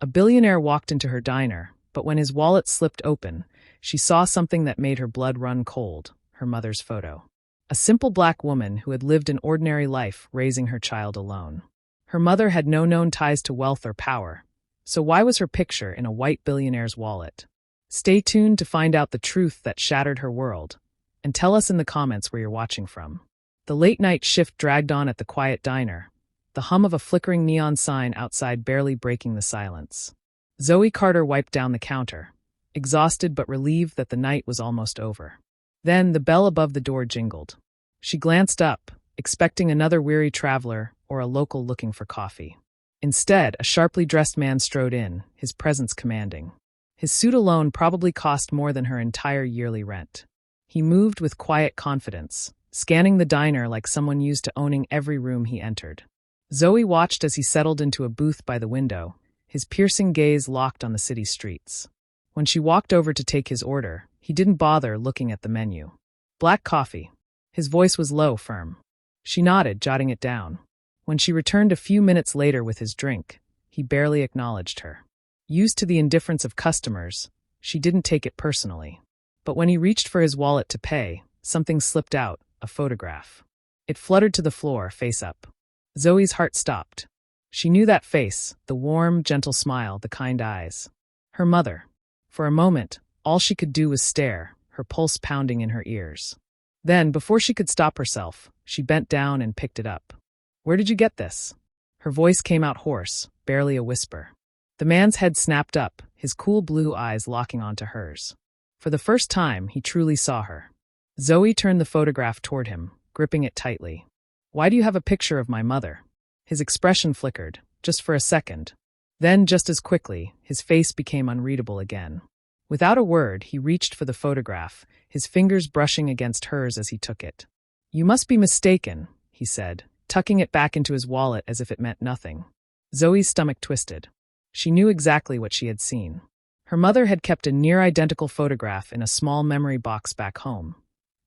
A billionaire walked into her diner, but when his wallet slipped open, she saw something that made her blood run cold: her mother's photo. A simple black woman who had lived an ordinary life raising her child alone. Her mother had no known ties to wealth or power, so why was her picture in a white billionaire's wallet? Stay tuned to find out the truth that shattered her world, and tell us in the comments where you're watching from. The late-night shift dragged on at the quiet diner, the hum of a flickering neon sign outside barely breaking the silence. Zoe Carter wiped down the counter, exhausted but relieved that the night was almost over. Then the bell above the door jingled. She glanced up, expecting another weary traveler or a local looking for coffee. Instead, a sharply dressed man strode in, his presence commanding. His suit alone probably cost more than her entire yearly rent. He moved with quiet confidence, scanning the diner like someone used to owning every room he entered. Zoe watched as he settled into a booth by the window, his piercing gaze locked on the city streets. When she walked over to take his order, he didn't bother looking at the menu. Black coffee. His voice was low, firm. She nodded, jotting it down. When she returned a few minutes later with his drink, he barely acknowledged her. Used to the indifference of customers, she didn't take it personally. But when he reached for his wallet to pay, something slipped out, a photograph. It fluttered to the floor, face up. Zoe's heart stopped. She knew that face, the warm, gentle smile, the kind eyes. Her mother. For a moment, all she could do was stare, her pulse pounding in her ears. Then, before she could stop herself, she bent down and picked it up. "Where did you get this?" Her voice came out hoarse, barely a whisper. The man's head snapped up, his cool blue eyes locking onto hers. For the first time, he truly saw her. Zoe turned the photograph toward him, gripping it tightly. "Why do you have a picture of my mother?" His expression flickered, just for a second. Then, just as quickly, his face became unreadable again. Without a word, he reached for the photograph, his fingers brushing against hers as he took it. "You must be mistaken," he said, tucking it back into his wallet as if it meant nothing. Zoe's stomach twisted. She knew exactly what she had seen. Her mother had kept a near-identical photograph in a small memory box back home.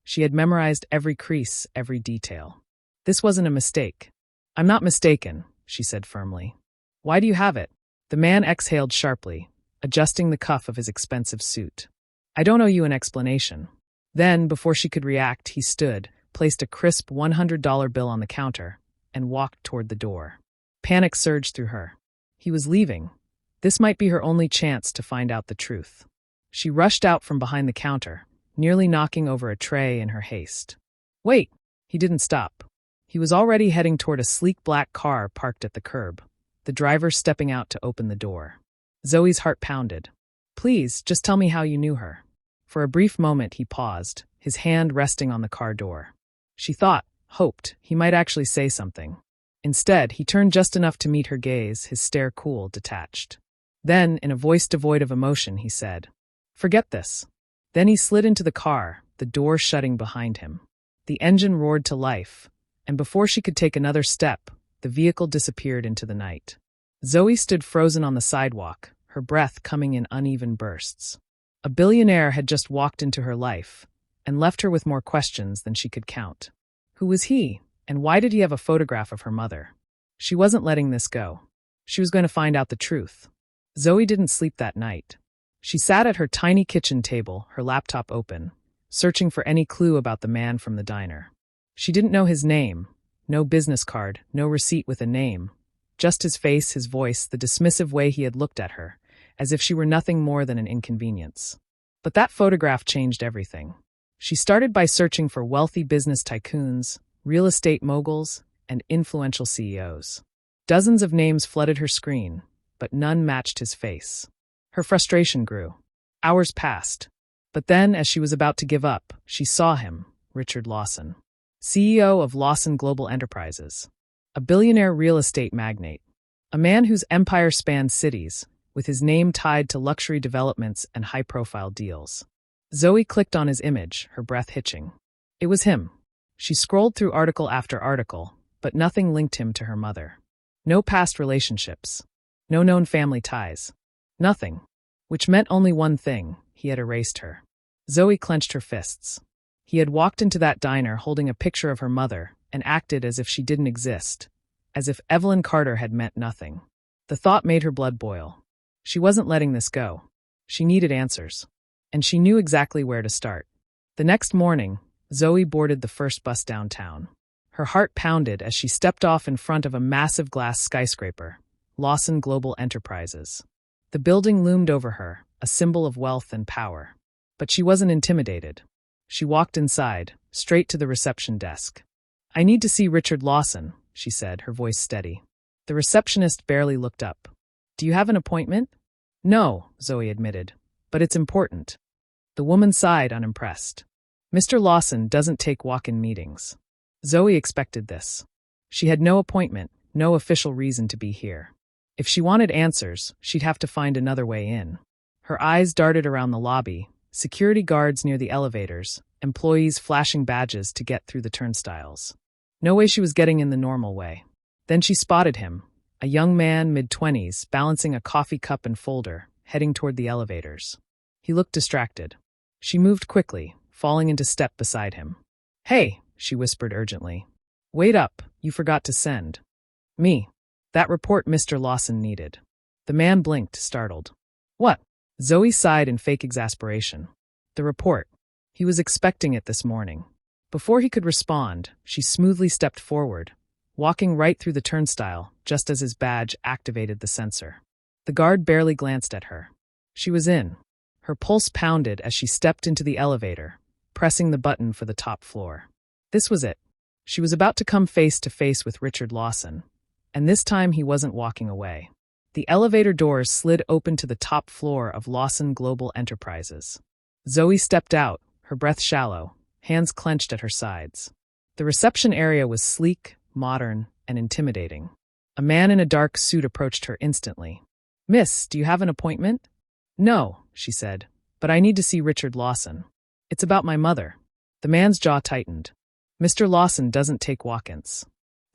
She had memorized every crease, every detail. This wasn't a mistake. "I'm not mistaken," she said firmly. "Why do you have it?" The man exhaled sharply, adjusting the cuff of his expensive suit. "I don't owe you an explanation." Then, before she could react, he stood, placed a crisp $100 bill on the counter, and walked toward the door. Panic surged through her. He was leaving. This might be her only chance to find out the truth. She rushed out from behind the counter, nearly knocking over a tray in her haste. "Wait!" He didn't stop. He was already heading toward a sleek black car parked at the curb, the driver stepping out to open the door. Zoe's heart pounded. "Please, just tell me how you knew her." For a brief moment he paused, his hand resting on the car door. She thought, hoped, he might actually say something. Instead, he turned just enough to meet her gaze, his stare cool, detached. Then, in a voice devoid of emotion, he said, "Forget this." Then he slid into the car, the door shutting behind him. The engine roared to life, and before she could take another step, the vehicle disappeared into the night. Zoe stood frozen on the sidewalk, her breath coming in uneven bursts. A billionaire had just walked into her life, and left her with more questions than she could count. Who was he, and why did he have a photograph of her mother? She wasn't letting this go. She was going to find out the truth. Zoe didn't sleep that night. She sat at her tiny kitchen table, her laptop open, searching for any clue about the man from the diner. She didn't know his name, no business card, no receipt with a name, just his face, his voice, the dismissive way he had looked at her, as if she were nothing more than an inconvenience. But that photograph changed everything. She started by searching for wealthy business tycoons, real estate moguls, and influential CEOs. Dozens of names flooded her screen, but none matched his face. Her frustration grew. Hours passed. But then, as she was about to give up, she saw him, Richard Lawson, CEO of Lawson Global Enterprises, a billionaire real estate magnate, a man whose empire spanned cities, with his name tied to luxury developments and high-profile deals. Zoe clicked on his image, her breath hitching. It was him. She scrolled through article after article, but nothing linked him to her mother. No past relationships. No known family ties. Nothing. Which meant only one thing: he had erased her. Zoe clenched her fists. He had walked into that diner holding a picture of her mother and acted as if she didn't exist, as if Evelyn Carter had meant nothing. The thought made her blood boil. She wasn't letting this go. She needed answers. And she knew exactly where to start. The next morning, Zoe boarded the first bus downtown. Her heart pounded as she stepped off in front of a massive glass skyscraper, Lawson Global Enterprises. The building loomed over her, a symbol of wealth and power. But she wasn't intimidated. She walked inside, straight to the reception desk. "I need to see Richard Lawson," she said, her voice steady. The receptionist barely looked up. "Do you have an appointment?" "No," Zoe admitted, "but it's important." The woman sighed, unimpressed. "Mr. Lawson doesn't take walk-in meetings." Zoe expected this. She had no appointment, no official reason to be here. If she wanted answers, she'd have to find another way in. Her eyes darted around the lobby, security guards near the elevators, employees flashing badges to get through the turnstiles. No way she was getting in the normal way. Then she spotted him, a young man mid-20s, balancing a coffee cup and folder, heading toward the elevators. He looked distracted. She moved quickly, falling into step beside him. "Hey," she whispered urgently. "Wait up, you forgot to send." "Me. That report Mr. Lawson needed." The man blinked, startled. "What?" Zoe sighed in fake exasperation. "The report. He was expecting it this morning." Before he could respond, she smoothly stepped forward, walking right through the turnstile just as his badge activated the sensor. The guard barely glanced at her. She was in. Her pulse pounded as she stepped into the elevator, pressing the button for the top floor. This was it. She was about to come face to face with Richard Lawson, and this time he wasn't walking away. The elevator doors slid open to the top floor of Lawson Global Enterprises. Zoe stepped out, her breath shallow, hands clenched at her sides. The reception area was sleek, modern, and intimidating. A man in a dark suit approached her instantly. "Miss, do you have an appointment?" "No," she said, "but I need to see Richard Lawson. It's about my mother." The man's jaw tightened. "Mr. Lawson doesn't take walk-ins."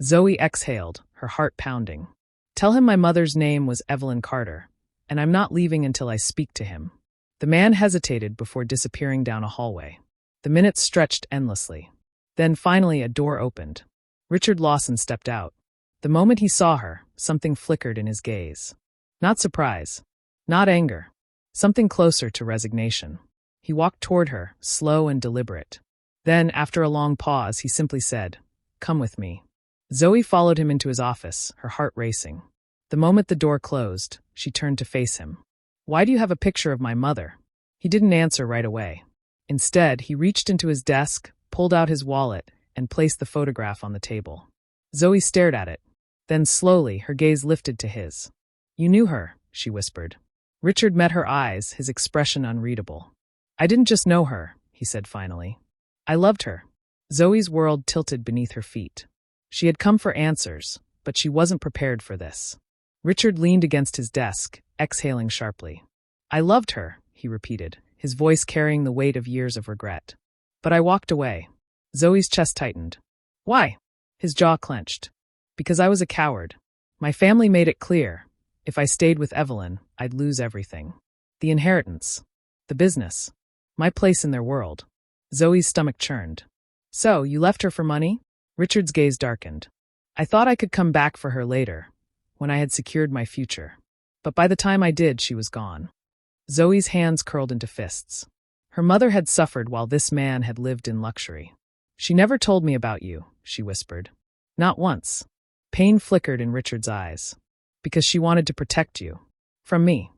Zoe exhaled, her heart pounding. "Tell him my mother's name was Evelyn Carter, and I'm not leaving until I speak to him." The man hesitated before disappearing down a hallway. The minutes stretched endlessly. Then finally a door opened. Richard Lawson stepped out. The moment he saw her, something flickered in his gaze. Not surprise. Not anger. Something closer to resignation. He walked toward her, slow and deliberate. Then, after a long pause, he simply said, "Come with me." Zoe followed him into his office, her heart racing. The moment the door closed, she turned to face him. "Why do you have a picture of my mother?" He didn't answer right away. Instead, he reached into his desk, pulled out his wallet, and placed the photograph on the table. Zoe stared at it. Then slowly, her gaze lifted to his. "You knew her," she whispered. Richard met her eyes, his expression unreadable. "I didn't just know her," he said finally. "I loved her." Zoe's world tilted beneath her feet. She had come for answers, but she wasn't prepared for this. Richard leaned against his desk, exhaling sharply. "I loved her," he repeated, his voice carrying the weight of years of regret. "But I walked away." Zoe's chest tightened. "Why?" His jaw clenched. "Because I was a coward. My family made it clear. If I stayed with Evelyn, I'd lose everything. The inheritance. The business. My place in their world." Zoe's stomach churned. "So, you left her for money?" Richard's gaze darkened. "I thought I could come back for her later, when I had secured my future. But by the time I did, she was gone." Zoe's hands curled into fists. Her mother had suffered while this man had lived in luxury. "She never told me about you," she whispered. "Not once." Pain flickered in Richard's eyes. "Because she wanted to protect you. From me."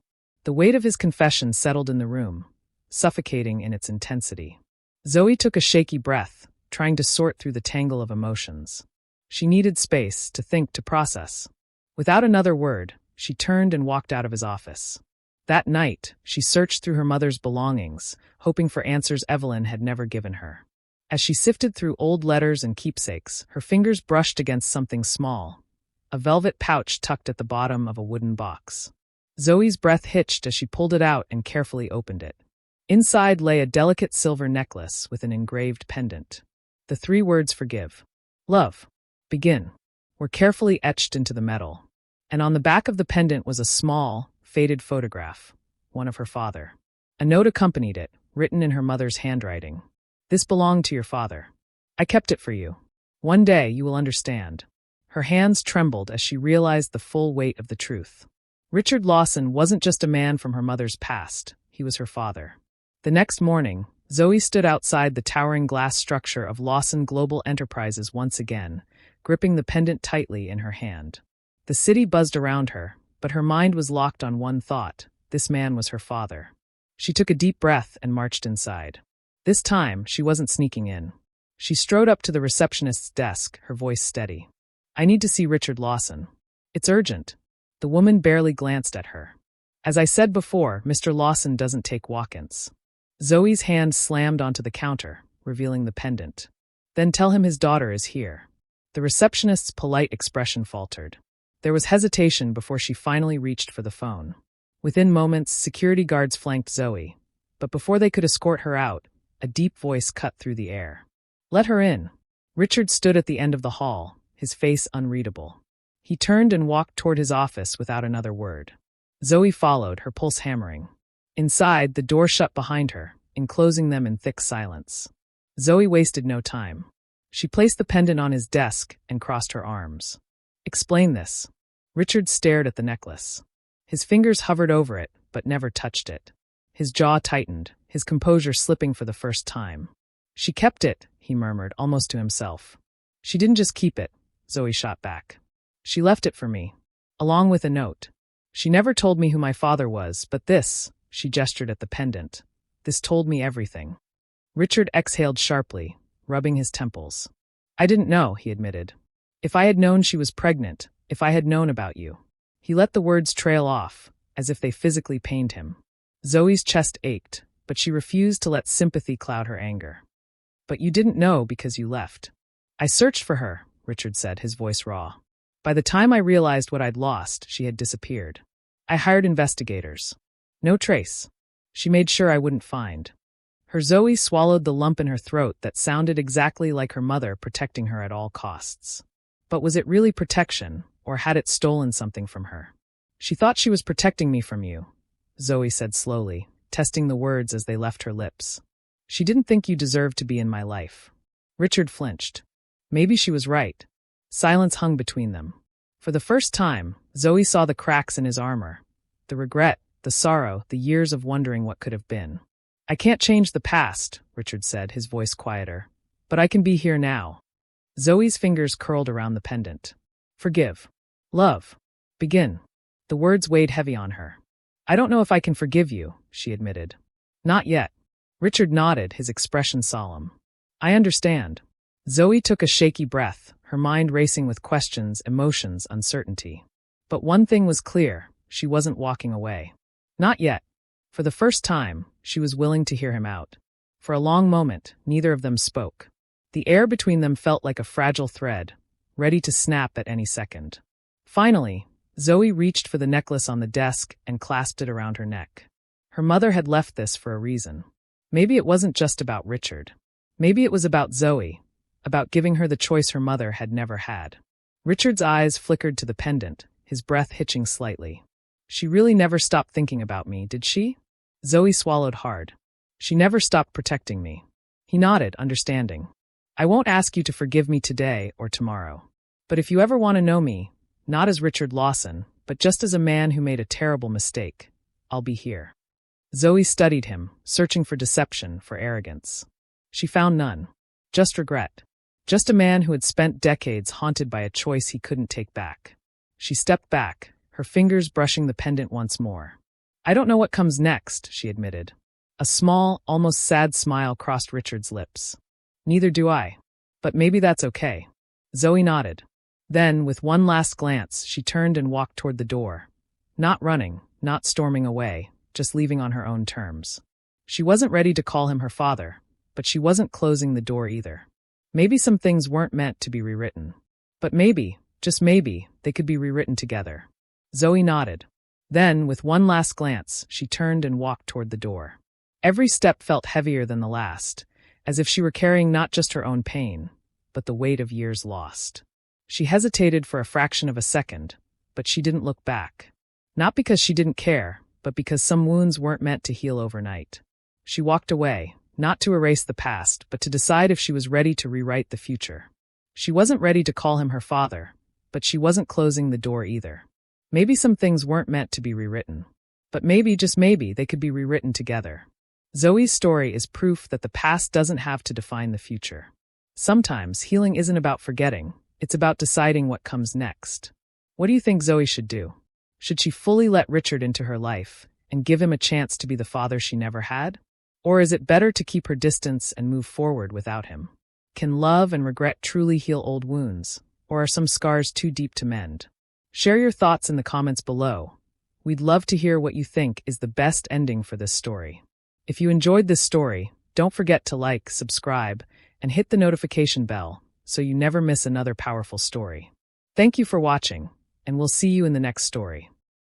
The weight of his confession settled in the room, suffocating in its intensity. Zoe took a shaky breath, trying to sort through the tangle of emotions. She needed space, to think, to process. Without another word, she turned and walked out of his office. That night, she searched through her mother's belongings, hoping for answers Evelyn had never given her. As she sifted through old letters and keepsakes, her fingers brushed against something small, a velvet pouch tucked at the bottom of a wooden box. Zoe's breath hitched as she pulled it out and carefully opened it. Inside lay a delicate silver necklace with an engraved pendant. The 3 words "forgive, love, begin" were carefully etched into the metal, and on the back of the pendant was a small, faded photograph, one of her father. A note accompanied it, written in her mother's handwriting. "This belonged to your father. I kept it for you. One day you will understand." Her hands trembled as she realized the full weight of the truth. Richard Lawson wasn't just a man from her mother's past, he was her father. The next morning, Zoe stood outside the towering glass structure of Lawson Global Enterprises once again, gripping the pendant tightly in her hand. The city buzzed around her, but her mind was locked on one thought: this man was her father. She took a deep breath and marched inside. This time, she wasn't sneaking in. She strode up to the receptionist's desk, her voice steady. "I need to see Richard Lawson. It's urgent." The woman barely glanced at her. "As I said before, Mr. Lawson doesn't take walk-ins." Zoe's hand slammed onto the counter, revealing the pendant. "Then tell him his daughter is here." The receptionist's polite expression faltered. There was hesitation before she finally reached for the phone. Within moments, security guards flanked Zoe, but before they could escort her out, a deep voice cut through the air. "Let her in." Richard stood at the end of the hall, his face unreadable. He turned and walked toward his office without another word. Zoe followed, her pulse hammering. Inside, the door shut behind her, enclosing them in thick silence. Zoe wasted no time. She placed the pendant on his desk and crossed her arms. "Explain this." Richard stared at the necklace. His fingers hovered over it, but never touched it. His jaw tightened, his composure slipping for the first time. "She kept it," he murmured, almost to himself. "She didn't just keep it," Zoe shot back. "She left it for me, along with a note. She never told me who my father was, but this," she gestured at the pendant, "this told me everything." Richard exhaled sharply, rubbing his temples. "I didn't know," he admitted. "If I had known she was pregnant, if I had known about you." He let the words trail off, as if they physically pained him. Zoe's chest ached, but she refused to let sympathy cloud her anger. "But you didn't know because you left." "I searched for her," Richard said, his voice raw. "By the time I realized what I'd lost, she had disappeared. I hired investigators. No trace. She made sure I wouldn't find." Her Zoe swallowed the lump in her throat that sounded exactly like her mother protecting her at all costs. But was it really protection, or had it stolen something from her? "She thought she was protecting me from you," Zoe said slowly, testing the words as they left her lips. "She didn't think you deserved to be in my life." Richard flinched. Maybe she was right. Silence hung between them. For the first time, Zoe saw the cracks in his armor. The regret, the sorrow, the years of wondering what could have been. "I can't change the past," Richard said, his voice quieter. "But I can be here now." Zoe's fingers curled around the pendant. "Forgive. Love. Begin." The words weighed heavy on her. "I don't know if I can forgive you," she admitted. "Not yet." Richard nodded, his expression solemn. "I understand." Zoe took a shaky breath, her mind racing with questions, emotions, uncertainty. But one thing was clear, she wasn't walking away. Not yet. For the first time, she was willing to hear him out. For a long moment, neither of them spoke. The air between them felt like a fragile thread, ready to snap at any second. Finally, Zoe reached for the necklace on the desk and clasped it around her neck. Her mother had left this for a reason. Maybe it wasn't just about Richard. Maybe it was about Zoe, about giving her the choice her mother had never had. Richard's eyes flickered to the pendant, his breath hitching slightly. "She really never stopped thinking about me, did she?" Zoe swallowed hard. "She never stopped protecting me." He nodded, understanding. "I won't ask you to forgive me today or tomorrow. But if you ever want to know me, not as Richard Lawson, but just as a man who made a terrible mistake, I'll be here." Zoe studied him, searching for deception, for arrogance. She found none. Just regret. Just a man who had spent decades haunted by a choice he couldn't take back. She stepped back, her fingers brushing the pendant once more. "I don't know what comes next," she admitted. A small, almost sad smile crossed Richard's lips. "Neither do I. But maybe that's okay." Zoe nodded. Then, with one last glance, she turned and walked toward the door. Not running, not storming away, just leaving on her own terms. She wasn't ready to call him her father, but she wasn't closing the door either. Maybe some things weren't meant to be rewritten. But maybe, just maybe, they could be rewritten together. Zoe nodded. Then, with one last glance, she turned and walked toward the door. Every step felt heavier than the last, as if she were carrying not just her own pain, but the weight of years lost. She hesitated for a fraction of a second, but she didn't look back. Not because she didn't care, but because some wounds weren't meant to heal overnight. She walked away, not to erase the past, but to decide if she was ready to rewrite the future. She wasn't ready to call him her father, but she wasn't closing the door either. Maybe some things weren't meant to be rewritten. But maybe, just maybe, they could be rewritten together. Zoe's story is proof that the past doesn't have to define the future. Sometimes healing isn't about forgetting, it's about deciding what comes next. What do you think Zoe should do? Should she fully let Richard into her life and give him a chance to be the father she never had? Or is it better to keep her distance and move forward without him? Can love and regret truly heal old wounds, or are some scars too deep to mend? Share your thoughts in the comments below. We'd love to hear what you think is the best ending for this story. If you enjoyed this story, don't forget to like, subscribe, and hit the notification bell so you never miss another powerful story. Thank you for watching, and we'll see you in the next story.